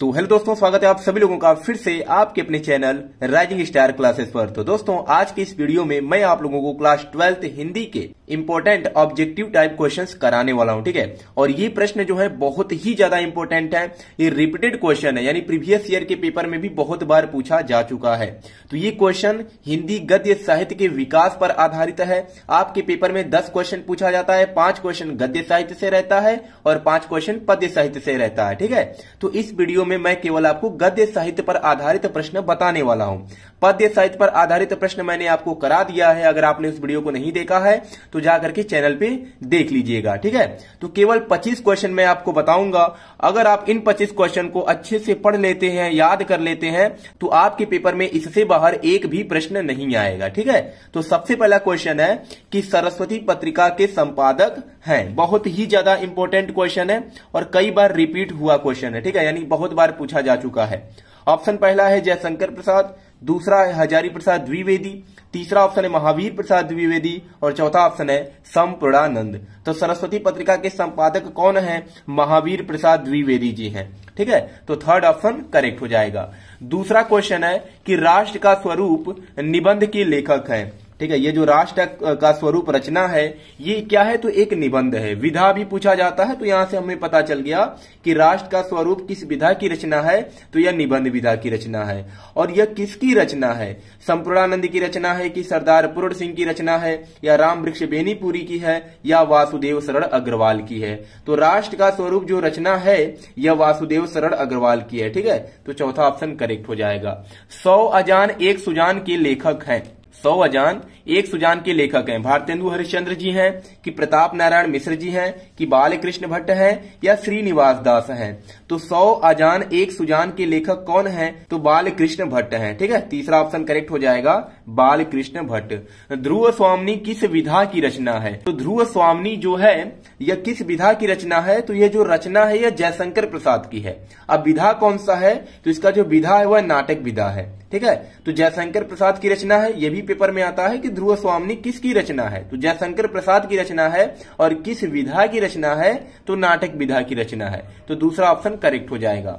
तो हेलो दोस्तों, स्वागत है आप सभी लोगों का फिर से आपके अपने चैनल राइजिंग स्टार क्लासेस पर। तो दोस्तों, आज के इस वीडियो में मैं आप लोगों को क्लास 12th हिंदी के इंपॉर्टेंट ऑब्जेक्टिव टाइप क्वेश्चंस कराने वाला हूं, ठीक है। और ये प्रश्न जो है बहुत ही ज्यादा इंपॉर्टेंट है। ये रिपीटेड क्वेश्चन है, यानी प्रीवियस ईयर के पेपर में भी बहुत बार पूछा जा चुका है। तो ये क्वेश्चन हिंदी गद्य साहित्य के विकास पर आधारित है। आपके पेपर में 10 क्वेश्चन पूछा जाता है, 5 क्वेश्चन गद्य साहित्य से रहता है और 5 क्वेश्चन पद्य साहित्य से रहता है, ठीक है। तो इस वीडियो में मैं केवल आपको गद्य साहित्य पर आधारित प्रश्न बताने वाला हूं। पद्य साहित्य पर आधारित प्रश्न मैंने आपको करा दिया है। अगर आपने उस वीडियो को नहीं देखा है तो जाकर के चैनल पे देख लीजिएगा, ठीक है। तो केवल 25 क्वेश्चन मैं आपको बताऊंगा। अगर आप इन 25 क्वेश्चन को अच्छे से पढ़ लेते हैं, याद कर लेते हैं, तो आपके पेपर में इससे बाहर एक भी प्रश्न नहीं आएगा, ठीक है। तो सबसे पहला क्वेश्चन है कि सरस्वती पत्रिका के संपादक हैं। बहुत ही ज्यादा इंपॉर्टेंट क्वेश्चन है और कई बार रिपीट हुआ क्वेश्चन है, ठीक है, यानी बहुत बार पूछा जा चुका है। ऑप्शन पहला है जयशंकर प्रसाद, दूसरा है हजारी प्रसाद द्विवेदी, तीसरा ऑप्शन है महावीर प्रसाद द्विवेदी और चौथा ऑप्शन है संपूर्णानंद। तो सरस्वती पत्रिका के संपादक कौन है? महावीर प्रसाद द्विवेदी जी हैं, ठीक है। तो थर्ड ऑप्शन करेक्ट हो जाएगा। दूसरा क्वेश्चन है कि राष्ट्र का स्वरूप निबंध के लेखक हैं, ठीक है। ये जो राष्ट्र का स्वरूप रचना है ये क्या है? तो एक निबंध है। विधा भी पूछा जाता है, तो यहां से हमें पता चल गया कि राष्ट्र का स्वरूप किस विधा की रचना है, तो यह निबंध विधा की रचना है। और यह किसकी रचना है? संपूर्णानंद की रचना है कि सरदार पूर्ण सिंह की रचना है, या राम वृक्ष बेनीपुरी की है, या वासुदेव शरण अग्रवाल की है? तो राष्ट्र का स्वरूप जो रचना है यह वासुदेव शरण अग्रवाल की है, ठीक है। तो चौथा ऑप्शन करेक्ट हो जाएगा। 100 अजान एक सुजान के लेखक हैं। 100 अजान एक सुजान के लेखक हैं। भारतेंदु हरिश्चंद्र जी हैं कि प्रताप नारायण मिश्र जी हैं कि बालकृष्ण भट्ट हैं या श्रीनिवास दास हैं? तो 100 अजान एक सुजान के लेखक कौन हैं? तो बालकृष्ण भट्ट हैं, ठीक है। तीसरा ऑप्शन करेक्ट हो जाएगा, बालकृष्ण भट्ट। ध्रुव स्वामिनी किस विधा की रचना है? तो ध्रुव स्वामिनी जो है यह किस विधा की रचना है? तो यह जो रचना है यह जयशंकर प्रसाद की है। अब विधा कौन सा है? तो इसका जो विधा है वह नाटक विधा है, ठीक है। तो जयशंकर प्रसाद की रचना है। यह भी पेपर में आता है कि ध्रुव स्वामिनी किसकी रचना है? तो जयशंकर प्रसाद की रचना है। और किस विधा की रचना है? तो नाटक विधा की रचना है। तो दूसरा ऑप्शन करेक्ट हो जाएगा।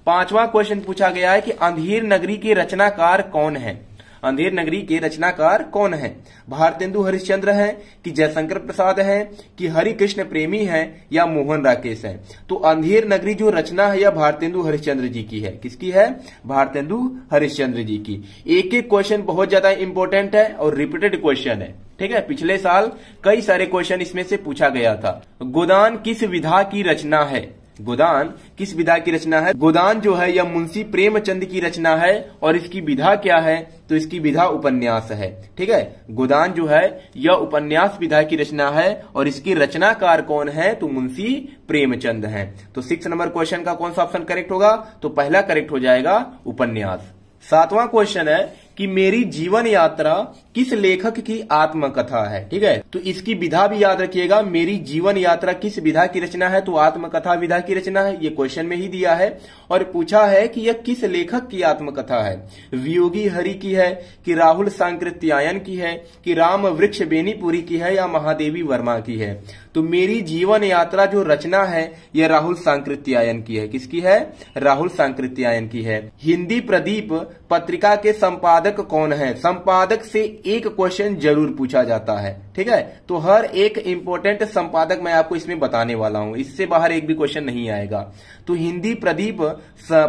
पांचवा क्वेश्चन पूछा गया है कि अंधेर नगरी के रचनाकार कौन है? अंधेर नगरी के रचनाकार कौन है? भारतेंदु हरिश्चंद्र हैं कि जयशंकर प्रसाद हैं कि हरिकृष्ण प्रेमी हैं या मोहन राकेश हैं? तो अंधेर नगरी जो रचना है यह भारतेंदु हरिश्चंद्र जी की है। किसकी है? भारतेंदु हरिश्चंद्र जी की। एक एक क्वेश्चन बहुत ज्यादा इंपॉर्टेंट है और रिपीटेड क्वेश्चन है, ठीक है। पिछले साल कई सारे क्वेश्चन इसमें से पूछा गया था। गोदान किस विधा की रचना है? गोदान किस विधा की रचना है? गोदान जो है यह मुंशी प्रेमचंद की रचना है और इसकी विधा क्या है? तो इसकी विधा उपन्यास है, ठीक है। गोदान जो है यह उपन्यास विधा की रचना है और इसकी रचनाकार कौन है? तो मुंशी प्रेमचंद हैं। तो 6 नंबर क्वेश्चन का कौन सा ऑप्शन करेक्ट होगा? तो पहला करेक्ट हो जाएगा, उपन्यास। 7वां क्वेश्चन है कि मेरी जीवन यात्रा किस लेखक की आत्मकथा है, ठीक है। तो इसकी विधा भी याद रखिएगा। मेरी जीवन यात्रा किस विधा की रचना है? तो आत्मकथा विधा की रचना है। ये क्वेश्चन में ही दिया है और पूछा है कि यह किस लेखक की आत्मकथा है? वियोगी हरि की है कि राहुल सांकृत्यायन की है कि राम वृक्ष बेनीपुरी की है या महादेवी वर्मा की है? तो मेरी जीवन यात्रा जो रचना है यह राहुल सांकृत्यायन की है। किसकी है? राहुल सांकृत्यायन की है। हिंदी प्रदीप पत्रिका के संपादक कौन है? संपादक से एक क्वेश्चन जरूर पूछा जाता है, ठीक है। तो हर एक इंपॉर्टेंट संपादक मैं आपको इसमें बताने वाला हूं, इससे बाहर एक भी क्वेश्चन नहीं आएगा। तो हिंदी प्रदीप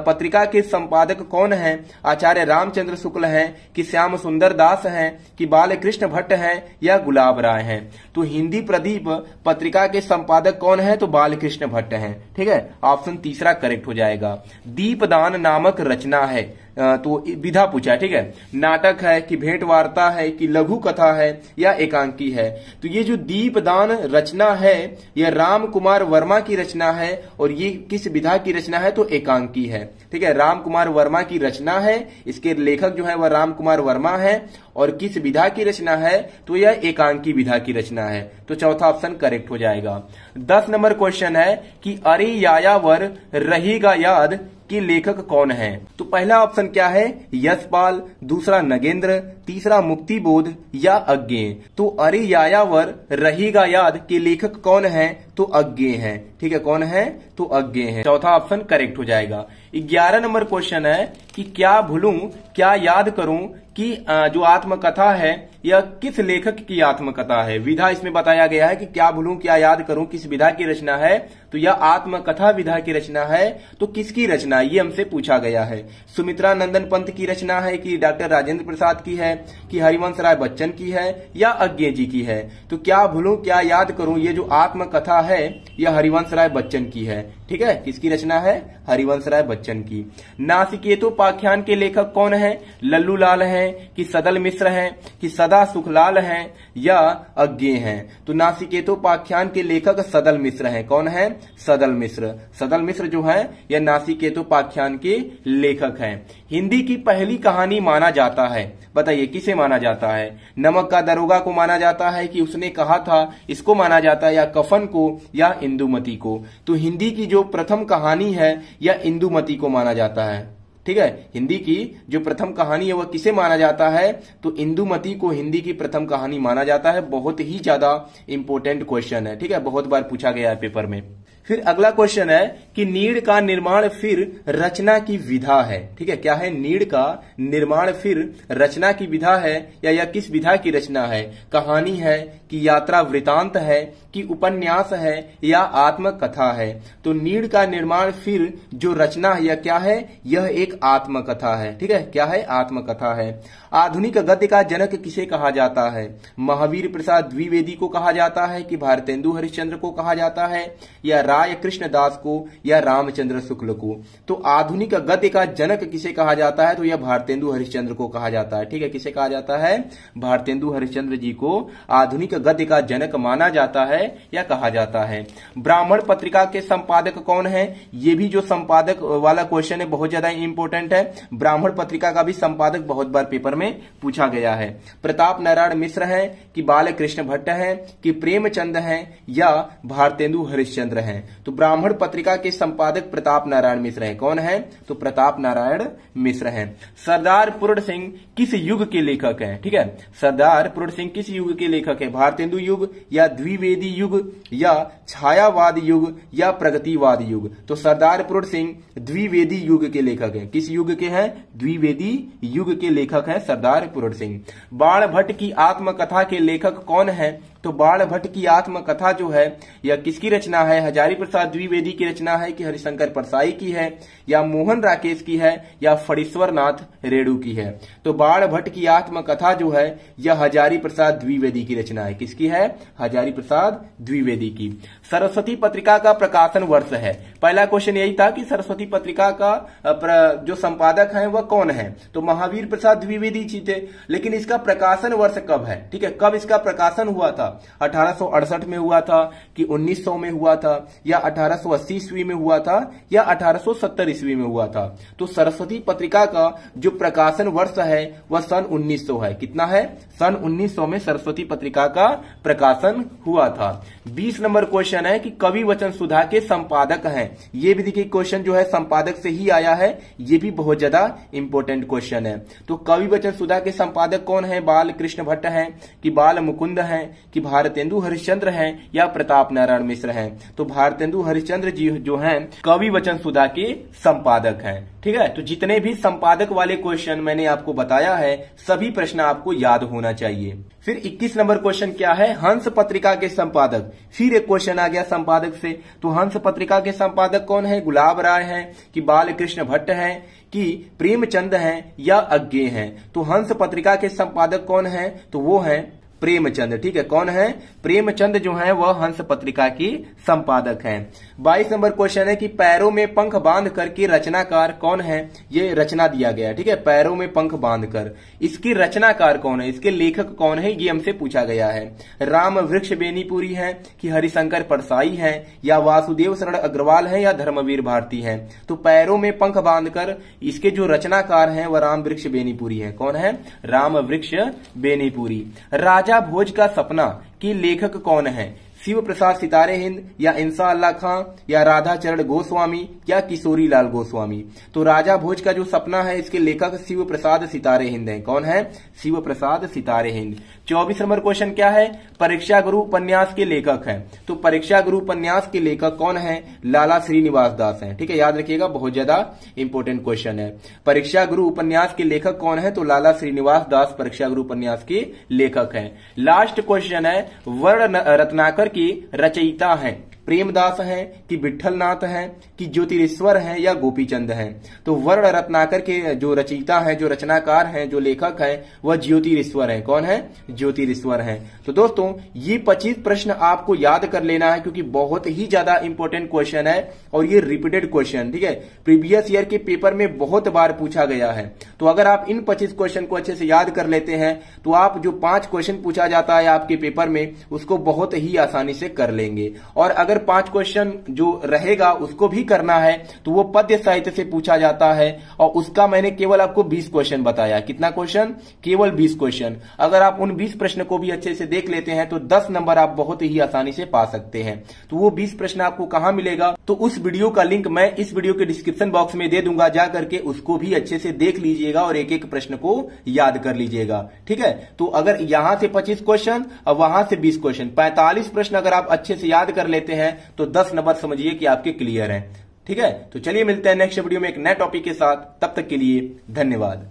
पत्रिका के संपादक कौन है? आचार्य रामचंद्र शुक्ल हैं कि श्याम सुंदर दास हैं कि बालकृष्ण भट्ट हैं या गुलाब राय हैं? तो हिंदी प्रदीप पत्रिका के संपादक कौन है? तो बालकृष्ण भट्ट हैं, ठीक है। ऑप्शन तीसरा करेक्ट हो जाएगा। दीपदान नामक रचना है, तो विधा पूछा है, ठीक है। नाटक है कि भेंट वार्ता है कि लघु कथा है या एकांकी है? तो ये जो दीपदान रचना है यह राम कुमार वर्मा की रचना है और ये किस विधा की रचना है? तो एकांकी है, ठीक है। राम कुमार वर्मा की रचना है, इसके लेखक जो है वह राम कुमार वर्मा है और किस विधा की रचना है? तो यह एकांकी विधा की रचना है। तो चौथा ऑप्शन करेक्ट हो जाएगा। 10 नंबर क्वेश्चन है कि अरे यायावर रहेगा याद कि लेखक कौन है? तो पहला ऑप्शन क्या है? यशपाल, दूसरा नगेंद्र, तीसरा मुक्ति बोध या अज्ञेय। तो अरे यायावर रहेगा याद के लेखक कौन है? तो अज्ञेय है। ठीक है, कौन है? तो अज्ञेय है। चौथा ऑप्शन करेक्ट हो जाएगा। 11 नंबर क्वेश्चन है कि क्या भूलूं क्या याद करूं कि जो आत्मकथा है यह किस लेखक की आत्मकथा है? विधा इसमें बताया गया है कि क्या भूलूं क्या याद करूं किस विधा की रचना है, तो यह आत्मकथा विधा की रचना है। तो किसकी रचना, ये हमसे पूछा गया है। सुमित्रा नंदन पंत की रचना है कि डॉक्टर राजेंद्र प्रसाद की है कि हरिवंश राय बच्चन की है या अज्ञेय जी की है? तो क्या भूलूं क्या याद करूं ये जो आत्मकथा है यह हरिवंश राय बच्चन की है। ठीक है, किसकी रचना है? हरिवंश राय बच्चन की। नासिकेतोपाख्यान के लेखक कौन है? लल्लू लाल है कि सदल मिश्र है कि सदा सुखलाल है या अज्ञेय है? तो नासिकेतोपाख्यान के लेखक सदल मिश्र हैं। कौन है? सदल मिश्र। सदल मिश्र जो है यह नासिकेतोपाख्यान के लेखक हैं। हिंदी की पहली कहानी माना जाता है, बताइए किसे माना जाता है? नमक का दरोगा को माना जाता है कि उसने कहा था, इसको माना जाता है, या कफन को या इंदुमती को? तो हिंदी की जो प्रथम कहानी है या इंदुमती को माना जाता है। ठीक है, हिंदी की जो प्रथम कहानी है वह किसे माना जाता है? तो इंदुमती को हिंदी की प्रथम कहानी माना जाता है। बहुत ही ज्यादा इंपॉर्टेंट क्वेश्चन है। ठीक है, बहुत बार पूछा गया है पेपर में। फिर अगला क्वेश्चन है कि नीड़ का निर्माण फिर रचना की विधा है। ठीक है, क्या है? नीड़ का निर्माण फिर रचना की विधा है या किस विधा की रचना है? कहानी है कि यात्रा वृतांत है कि उपन्यास है या आत्मकथा है? तो नीड़ का निर्माण फिर जो रचना है यह क्या है? यह एक आत्मकथा है। ठीक है, क्या है? आत्मकथा है। आधुनिक गद्य का जनक किसे कहा जाता है? महावीर प्रसाद द्विवेदी को कहा जाता है कि भारतेंदु हरिश्चंद्र को कहा जाता है या राय कृष्ण दास को या रामचंद्र शुक्ल को? तो आधुनिक गद्य का जनक किसे कहा जाता है? तो यह भारतेंदु हरिश्चंद्र को कहा जाता है। ठीक है, किसे कहा जाता है? भारतेंदु हरिश्चंद्र जी को आधुनिक गद्य का जनक माना जाता है या कहा जाता है। ब्राह्मण पत्रिका के संपादक कौन है? ये भी जो संपादक वाला क्वेश्चन है बहुत ज्यादा इंपॉर्टेंट है। ब्राह्मण पत्रिका का भी संपादक बहुत बार पेपर में पूछा गया है। प्रताप नारायण मिश्र है कि बालकृष्ण भट्ट है कि प्रेमचंद है या भारतेंदु हरिश्चंद्र हैं? तो ब्राह्मण पत्रिका के संपादक प्रताप नारायण मिश्र हैं। कौन है? तो प्रताप नारायण मिश्र हैं। सरदार पूर्ण सिंह किस युग के लेखक हैं? ठीक है, सरदार पूर्ण सिंह किस युग के लेखक हैं? भारतेंदु युग या द्विवेदी युग या छायावाद युग या प्रगतिवाद युग? तो सरदार पूर्ण सिंह द्विवेदी युग के लेखक हैं। किस युग के हैं? द्विवेदी युग के लेखक हैं सरदार पूर्ण सिंह। बाण भट्ट की आत्मकथा के लेखक कौन है? तो बाण भट्ट की आत्मकथा जो है यह किसकी रचना है? हजारी प्रसाद द्विवेदी की रचना है कि हरिशंकर परसाई की है या मोहन राकेश की है या फणीश्वर नाथ रेणु की है? तो बाण भट्ट की आत्मकथा जो है यह हजारी प्रसाद द्विवेदी की रचना है। किसकी है? हजारी प्रसाद द्विवेदी की। सरस्वती पत्रिका का प्रकाशन वर्ष है। पहला क्वेश्चन यही था कि सरस्वती पत्रिका का जो संपादक है वह कौन है? तो महावीर प्रसाद द्विवेदी जी थे। लेकिन इसका प्रकाशन वर्ष कब है? ठीक है, कब इसका प्रकाशन हुआ था? 1868 में हुआ था कि 1900 में हुआ था या 1880 ईस्वी में हुआ था या 1870 ईस्वी में हुआ था? तो सरस्वती पत्रिका का जो प्रकाशन वर्ष है वह सन 1900 है। कितना है? सन 1900 में सरस्वती पत्रिका का प्रकाशन हुआ था। 20 नंबर क्वेश्चन है कि कवि वचन सुधा के संपादक हैं। ये भी देखिए क्वेश्चन जो है संपादक से ही आया है। ये भी बहुत ज्यादा इंपॉर्टेंट क्वेश्चन है। तो कवि वचन सुधा के संपादक कौन है? बाल कृष्ण भट्ट हैं कि बाल मुकुंद हैं कि भारतेंदु हरिश्चंद्र हैं या प्रताप नारायण मिश्र हैं? तो भारतेंदु हरिश्चंद्र जी जो हैं कवि वचन सुधा के संपादक हैं। ठीक है, तो जितने भी संपादक वाले क्वेश्चन मैंने आपको बताया है सभी प्रश्न आपको याद होना चाहिए। फिर 21 नंबर क्वेश्चन क्या है? हंस पत्रिका के संपादक। फिर एक क्वेश्चन आ गया संपादक से। तो हंस पत्रिका के संपादक कौन है? गुलाब राय हैं कि बालकृष्ण भट्ट हैं कि प्रेमचंद हैं या अज्ञेय हैं? तो हंस पत्रिका के संपादक कौन है? तो वो है प्रेमचंद। ठीक है, कौन है? प्रेमचंद जो है वह हंस पत्रिका की संपादक हैं। 22 नंबर क्वेश्चन है कि पैरों में पंख बांध कर के रचनाकार कौन है? ये रचना दिया गया है। ठीक है, पैरों में पंख बांध कर, इसकी रचनाकार कौन है? इसके लेखक कौन है? ये हमसे पूछा गया है। राम वृक्ष बेनीपुरी है कि हरिशंकर परसाई है या वासुदेव शरण अग्रवाल है या धर्मवीर भारती है? तो पैरों में पंख बांधकर इसके जो रचनाकार हैं वह राम वृक्ष बेनीपुरी है। कौन है? राम वृक्ष बेनीपुरी। राजा भोज का सपना के लेखक कौन है? शिव प्रसाद सितारे हिंद या इंसा अल्लाह खां या राधा चरण गोस्वामी या किशोरी लाल गोस्वामी। तो राजा भोज का जो सपना है इसके लेखक शिव प्रसाद सितारे हिंद है। कौन है? शिव प्रसाद सितारे हिंद। 24 नंबर क्वेश्चन क्या है? परीक्षा गुरु उपन्यास के लेखक है। तो परीक्षा गुरु उपन्यास के लेखक कौन है? लाला श्रीनिवास दास है। ठीक है, याद रखिएगा, बहुत ज्यादा इंपॉर्टेंट क्वेश्चन है। परीक्षा गुरु उपन्यास के लेखक कौन है? तो लाला श्रीनिवास दास परीक्षा गुरु उपन्यास के लेखक हैं। लास्ट क्वेश्चन है, वर्ण रत्नाकर की रचयिता है। प्रेमदास हैं कि विठलनाथ हैं कि ज्योतिरेश्वर हैं या गोपीचंद हैं? तो वर्ण रत्नाकर के जो रचयिता हैं, जो रचनाकार हैं, जो लेखक हैं, वह ज्योतिरेश्वर हैं। कौन है? ज्योतिरेश्वर हैं। तो दोस्तों ये 25 प्रश्न आपको याद कर लेना है क्योंकि बहुत ही ज्यादा इंपॉर्टेंट क्वेश्चन है और ये रिपीटेड क्वेश्चन, ठीक है, प्रीवियस ईयर के पेपर में बहुत बार पूछा गया है। तो अगर आप इन 25 क्वेश्चन को अच्छे से याद कर लेते हैं तो आप जो 5 क्वेश्चन पूछा जाता है आपके पेपर में उसको बहुत ही आसानी से कर लेंगे। और अगर 5 क्वेश्चन जो रहेगा उसको भी करना है तो वो पद्य साहित्य से पूछा जाता है और उसका मैंने केवल आपको 20 क्वेश्चन बताया। कितना क्वेश्चन? केवल 20 क्वेश्चन। अगर आप उन 20 प्रश्न को भी अच्छे से देख लेते हैं तो 10 नंबर आप बहुत ही आसानी से पा सकते हैं। तो वो 20 प्रश्न आपको कहां मिलेगा? तो उस वीडियो का लिंक मैं इस वीडियो के डिस्क्रिप्शन बॉक्स में दे दूंगा, जा करके उसको भी अच्छे से देख लीजिएगा और एक एक प्रश्न को याद कर लीजिएगा। ठीक है, तो अगर यहां से 25 क्वेश्चन और वहां से 20 क्वेश्चन, 45 प्रश्न अगर आप अच्छे से याद कर लेते हैं तो 10 नंबर समझिए कि आपके क्लियर हैं। ठीक है, तो चलिए मिलते हैं नेक्स्ट वीडियो में एक नए टॉपिक के साथ। तब तक के लिए धन्यवाद।